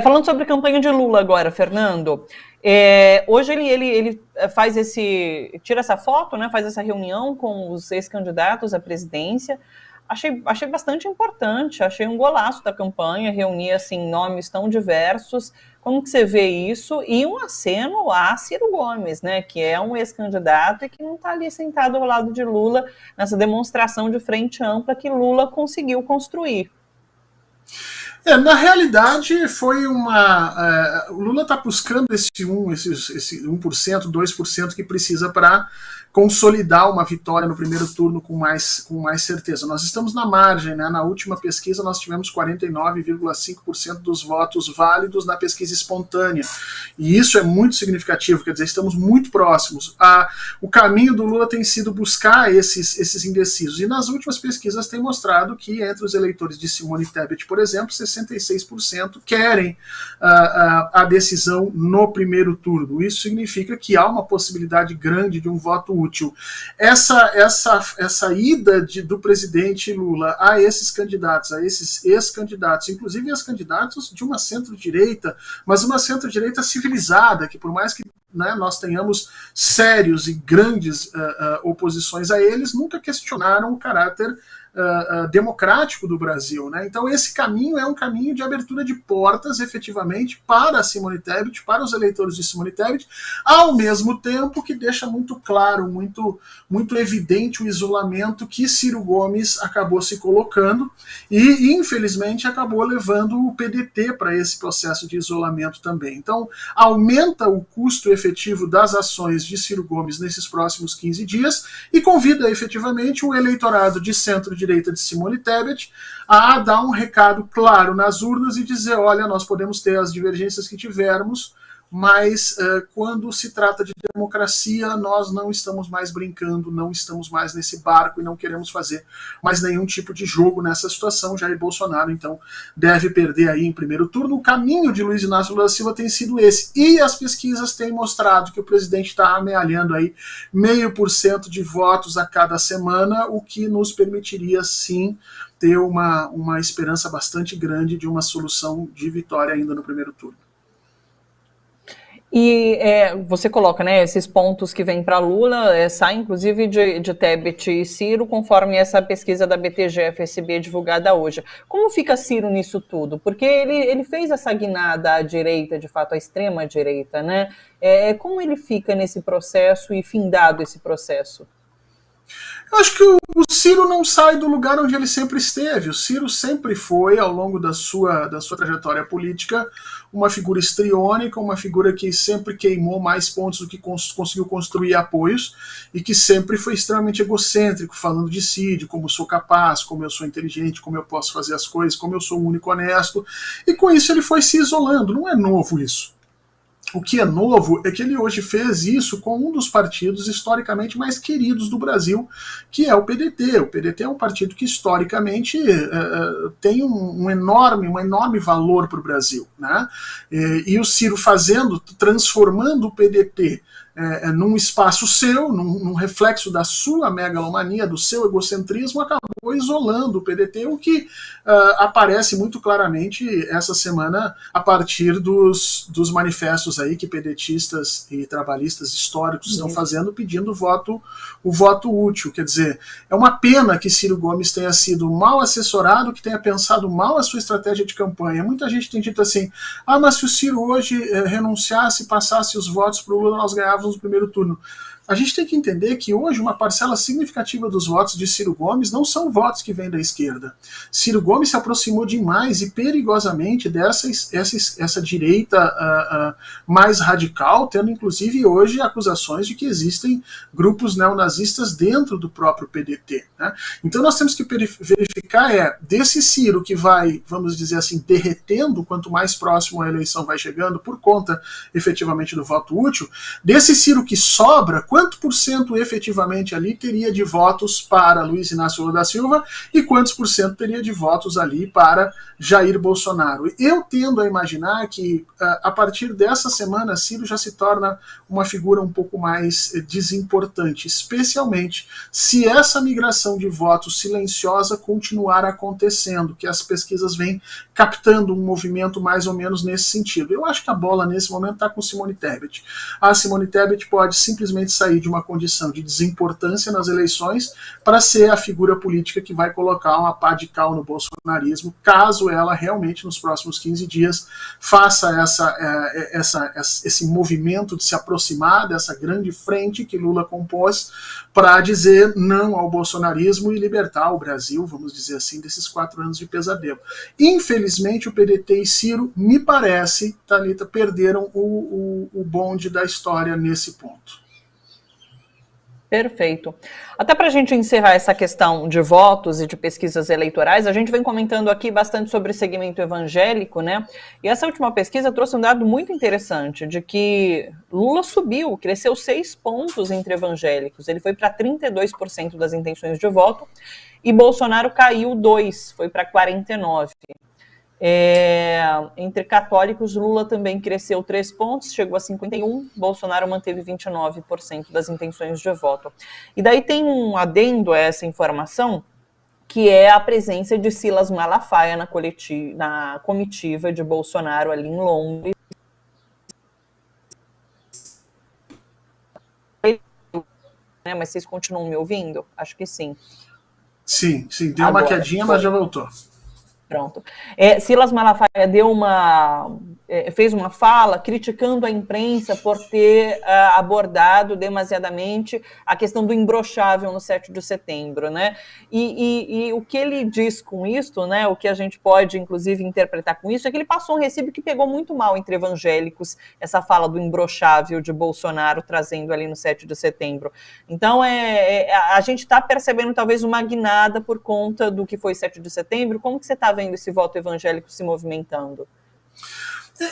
Falando sobre a campanha de Lula agora, Fernando, hoje ele tira essa foto, né, faz essa reunião com os ex-candidatos à presidência. Achei bastante importante, achei um golaço da campanha, reunir assim, nomes tão diversos. Como que você vê isso? E um aceno a Ciro Gomes, né, que é um ex-candidato e que não está ali sentado ao lado de Lula nessa demonstração de frente ampla que Lula conseguiu construir. Na realidade, foi uma. O Lula está buscando esse 1%, 2% que precisa para consolidar uma vitória no primeiro turno com mais certeza. Nós estamos na margem, né? Na última pesquisa nós tivemos 49,5% dos votos válidos na pesquisa espontânea. E isso é muito significativo, quer dizer, estamos muito próximos. O caminho do Lula tem sido buscar esses indecisos. E nas últimas pesquisas tem mostrado que entre os eleitores de Simone Tebet, por exemplo, 66% querem a decisão no primeiro turno. Isso significa que há uma possibilidade grande de um voto útil. Essa ida do presidente Lula a esses candidatos, a esses ex-candidatos, inclusive ex-candidatos de uma centro-direita, mas uma centro-direita civilizada, que por mais que, né, nós tenhamos sérios e grandes oposições a eles, nunca questionaram o caráter democrático do Brasil, né? Então esse caminho é um caminho de abertura de portas, efetivamente, para a Simone Tebet, para os eleitores de Simone Tebet, ao mesmo tempo que deixa muito claro, muito evidente o isolamento que Ciro Gomes acabou se colocando e, infelizmente, acabou levando o PDT para esse processo de isolamento também. Então, aumenta o custo efetivo das ações de Ciro Gomes nesses próximos 15 dias e convida, efetivamente, o eleitorado de centro-direita de Simone Tebet a dar um recado claro nas urnas e dizer, olha, nós podemos ter as divergências que tivermos, mas quando se trata de democracia, nós não estamos mais brincando, não estamos mais nesse barco e não queremos fazer mais nenhum tipo de jogo nessa situação. Jair Bolsonaro, então, deve perder aí em primeiro turno. O caminho de Luiz Inácio Lula da Silva tem sido esse. E as pesquisas têm mostrado que o presidente está amealhando aí 0,5% de votos a cada semana, o que nos permitiria, sim, ter uma esperança bastante grande de uma solução de vitória ainda no primeiro turno. E você coloca, né, esses pontos que vêm para Lula, saem inclusive de Tebet e Ciro, conforme essa pesquisa da BTG-FSB divulgada hoje. Como fica Ciro nisso tudo? Porque ele fez essa guinada à direita, de fato, à extrema-direita, né? Como ele fica nesse processo e findado esse processo? Eu acho que o Ciro não sai do lugar onde ele sempre esteve. O Ciro sempre foi, ao longo da sua trajetória política, uma figura histriônica, uma figura que sempre queimou mais pontos do que conseguiu construir apoios e que sempre foi extremamente egocêntrico, falando de si, de como eu sou capaz, como eu sou inteligente, como eu posso fazer as coisas, como eu sou o único honesto. E com isso ele foi se isolando. Não é novo isso. O que é novo é que ele hoje fez isso com um dos partidos historicamente mais queridos do Brasil, que é o PDT. O PDT é um partido que historicamente tem um enorme valor para o Brasil, né? E o Ciro transformando o PDT num espaço seu, num reflexo da sua megalomania, do seu egocentrismo, acabou isolando o PDT, o que aparece muito claramente essa semana a partir dos manifestos aí que pedetistas e trabalhistas históricos estão fazendo, pedindo o voto útil. Quer dizer, é uma pena que Ciro Gomes tenha sido mal assessorado, que tenha pensado mal a sua estratégia de campanha. Muita gente tem dito assim, mas se o Ciro hoje renunciasse e passasse os votos para o Lula, nós ganhávamos no primeiro turno. A gente tem que entender que hoje uma parcela significativa dos votos de Ciro Gomes não são votos que vêm da esquerda. Ciro Gomes se aproximou demais e perigosamente essa direita mais radical, tendo inclusive hoje acusações de que existem grupos neonazistas dentro do próprio PDT, né? Então nós temos que verificar desse Ciro que vai, vamos dizer assim, derretendo quanto mais próximo a eleição vai chegando por conta efetivamente do voto útil, desse Ciro que sobra, quanto por cento efetivamente ali teria de votos para Luiz Inácio Lula da Silva e quantos por cento teria de votos ali para Jair Bolsonaro. Eu tendo a imaginar que a partir dessa semana Ciro já se torna uma figura um pouco mais desimportante, especialmente se essa migração de votos silenciosa continuar acontecendo, que as pesquisas vêm captando um movimento mais ou menos nesse sentido. Eu acho que a bola nesse momento está com Simone Tebet. A Simone Tebet pode simplesmente sair de uma condição de desimportância nas eleições para ser a figura política que vai colocar uma pá de cal no bolsonarismo, caso ela realmente nos próximos 15 dias faça esse movimento de se aproximar dessa grande frente que Lula compôs para dizer não ao bolsonarismo e libertar o Brasil, vamos dizer assim, desses 4 anos de pesadelo. Infelizmente, o PDT e Ciro, me parece, Thalita, perderam o bonde da história nesse ponto. Perfeito. Até para a gente encerrar essa questão de votos e de pesquisas eleitorais, a gente vem comentando aqui bastante sobre o segmento evangélico, né? E essa última pesquisa trouxe um dado muito interessante, de que Lula subiu, cresceu 6 pontos entre evangélicos. Ele foi para 32% das intenções de voto e Bolsonaro caiu 2, foi para 49%. Entre católicos, Lula também cresceu 3 pontos, chegou a 51%, Bolsonaro manteve 29% das intenções de voto. E daí tem um adendo a essa informação, que é a presença de Silas Malafaia na comitiva de Bolsonaro ali em Londres. Mas vocês continuam me ouvindo? Acho que sim. Sim, deu uma quedinha, mas já voltou. Pronto. Silas Malafaia fez uma fala criticando a imprensa por ter abordado demasiadamente a questão do imbrochável no 7 de setembro, né? E o que ele diz com isso, né? O que a gente pode, inclusive, interpretar com isso é que ele passou um recibo que pegou muito mal entre evangélicos, essa fala do imbrochável de Bolsonaro trazendo ali no 7 de setembro. Então, a gente está percebendo talvez uma guinada por conta do que foi 7 de setembro. Como que você está vendo esse voto evangélico se movimentando?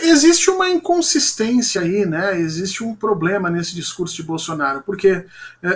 Existe uma inconsistência aí, né? Existe um problema nesse discurso de Bolsonaro, porque,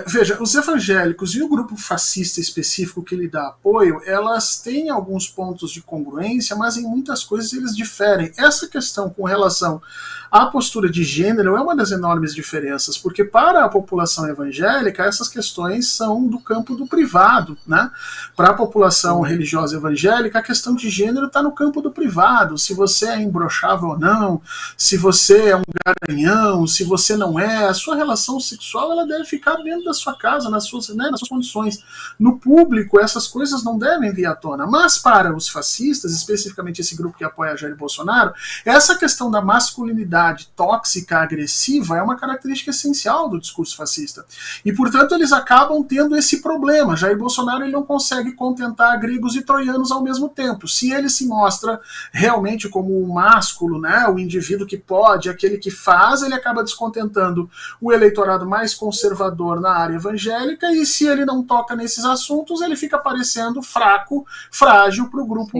veja, os evangélicos e o grupo fascista específico que lhe dá apoio, elas têm alguns pontos de congruência, mas em muitas coisas eles diferem. Essa questão com relação à postura de gênero é uma das enormes diferenças, porque para a população evangélica essas questões são do campo do privado, né? Para a população religiosa evangélica a questão de gênero está no campo do privado. Se você é imbrochável ou não, se você é um garanhão, se você não é, a sua relação sexual ela deve ficar dentro da sua casa, nas suas condições. No público essas coisas não devem vir à tona, mas para os fascistas, especificamente esse grupo que apoia Jair Bolsonaro, essa questão da masculinidade tóxica, agressiva, é uma característica essencial do discurso fascista. E, portanto, eles acabam tendo esse problema. Jair Bolsonaro ele não consegue contentar gregos e troianos ao mesmo tempo. Se ele se mostra realmente como o másculo, né, o indivíduo que pode, aquele que faz, ele acaba descontentando o eleitorado mais conservador na área evangélica, e se ele não toca nesses assuntos, ele fica parecendo fraco, frágil para o grupo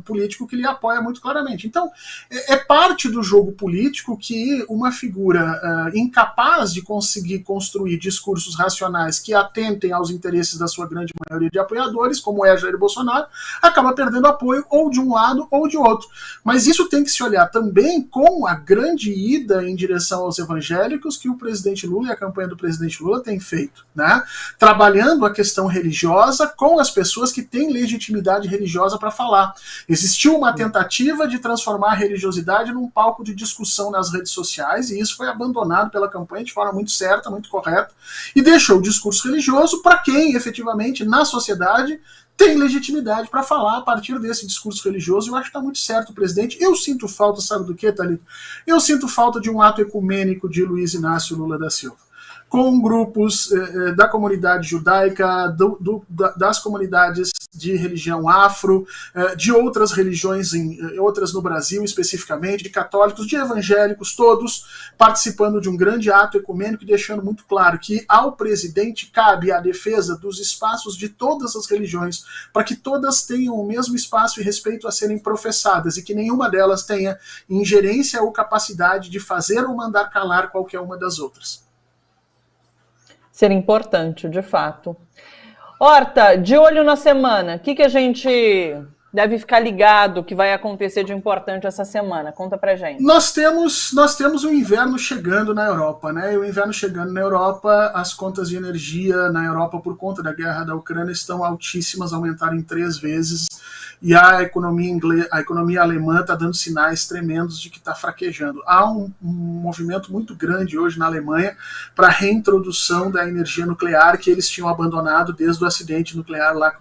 político que lhe apoia muito claramente. Então, é parte do jogo político que uma figura incapaz de conseguir construir discursos racionais que atentem aos interesses da sua grande maioria de apoiadores, como é Jair Bolsonaro, acaba perdendo apoio ou de um lado ou de outro. Mas isso tem que se olhar também com a grande ida em direção aos evangélicos que o presidente Lula e a campanha do presidente Lula têm feito, né? Trabalhando a questão religiosa com as pessoas que têm legitimidade religiosa para falar. Existiu uma tentativa de transformar a religiosidade num palco de discussão nas redes sociais, e isso foi abandonado pela campanha de forma muito certa, muito correta, e deixou o discurso religioso para quem efetivamente na sociedade tem legitimidade para falar a partir desse discurso religioso. Eu acho que está muito certo o presidente. Eu sinto falta, sabe do que, Thalita? Eu sinto falta de um ato ecumênico de Luiz Inácio Lula da Silva, com grupos da comunidade judaica, das comunidades de religião afro, de outras religiões, outras no Brasil especificamente, de católicos, de evangélicos, todos participando de um grande ato ecumênico, deixando muito claro que ao presidente cabe a defesa dos espaços de todas as religiões, para que todas tenham o mesmo espaço e respeito a serem professadas, e que nenhuma delas tenha ingerência ou capacidade de fazer ou mandar calar qualquer uma das outras. Ser importante, de fato. Horta, de olho na semana, o que a gente deve ficar ligado que vai acontecer de importante essa semana? Conta pra gente. Nós temos o inverno chegando na Europa, né? E o inverno chegando na Europa, as contas de energia na Europa, por conta da guerra da Ucrânia, estão altíssimas, aumentaram em 3 vezes. E a economia alemã está dando sinais tremendos de que está fraquejando. Há um movimento muito grande hoje na Alemanha para a reintrodução da energia nuclear que eles tinham abandonado desde o acidente nuclear lá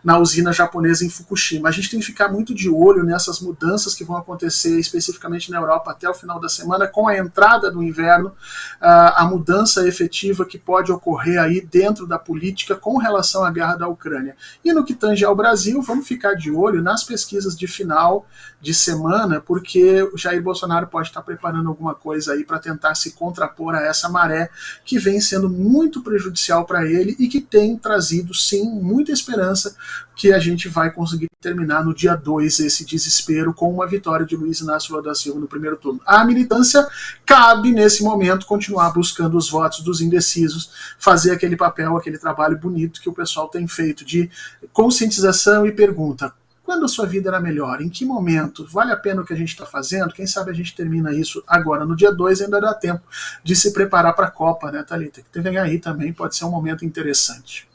na usina japonesa em Fukushima. A gente tem que ficar muito de olho nessas mudanças que vão acontecer especificamente na Europa até o final da semana, com a entrada do inverno, a mudança efetiva que pode ocorrer aí dentro da política com relação à guerra da Ucrânia. E no que tange ao Brasil, vamos ficar de olho nas pesquisas de final de semana, porque o Jair Bolsonaro pode estar preparando alguma coisa aí para tentar se contrapor a essa maré que vem sendo muito prejudicial para ele e que tem trazido, sim, muita esperança que a gente vai conseguir terminar no dia 2 esse desespero com uma vitória de Luiz Inácio Lula da Silva no primeiro turno. A militância cabe, nesse momento, continuar buscando os votos dos indecisos, fazer aquele papel, aquele trabalho bonito que o pessoal tem feito de conscientização e pergunta: quando a sua vida era melhor? Em que momento? Vale a pena o que a gente está fazendo? Quem sabe a gente termina isso agora. No dia 2 ainda dá tempo de se preparar para a Copa, né, Thalita? Que tem aí também, pode ser um momento interessante.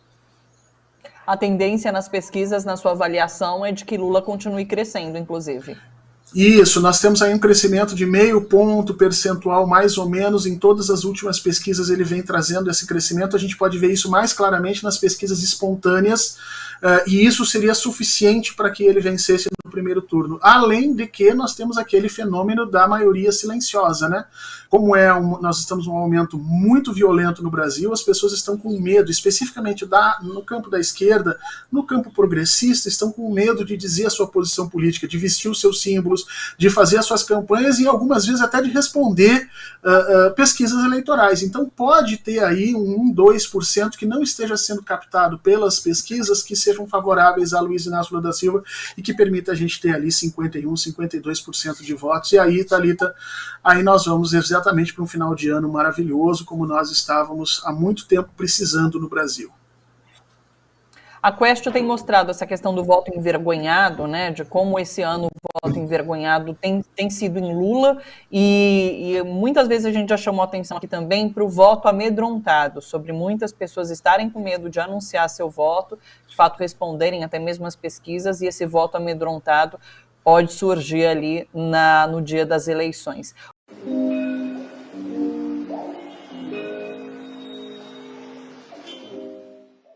A tendência nas pesquisas, na sua avaliação, é de que Lula continue crescendo, inclusive. Isso, nós temos aí um crescimento de 0,5 ponto percentual, mais ou menos, em todas as últimas pesquisas ele vem trazendo esse crescimento. A gente pode ver isso mais claramente nas pesquisas espontâneas, e isso seria suficiente para que ele vencesse no primeiro turno. Além de que nós temos aquele fenômeno da maioria silenciosa, né? Como nós estamos num aumento muito violento no Brasil, as pessoas estão com medo, especificamente no campo da esquerda, no campo progressista, estão com medo de dizer a sua posição política, de vestir os seus símbolos, de fazer as suas campanhas e algumas vezes até de responder pesquisas eleitorais. Então pode ter aí um 2% que não esteja sendo captado pelas pesquisas que sejam favoráveis a Luiz Inácio Lula da Silva e que permita a gente ter ali 51%, 52% de votos. E aí, Thalita, aí nós vamos exatamente para um final de ano maravilhoso, como nós estávamos há muito tempo precisando no Brasil. A Quest tem mostrado essa questão do voto envergonhado, né, de como esse ano o voto envergonhado tem sido em Lula, e muitas vezes a gente já chamou atenção aqui também para o voto amedrontado, sobre muitas pessoas estarem com medo de anunciar seu voto, de fato responderem até mesmo as pesquisas, e esse voto amedrontado pode surgir ali no dia das eleições.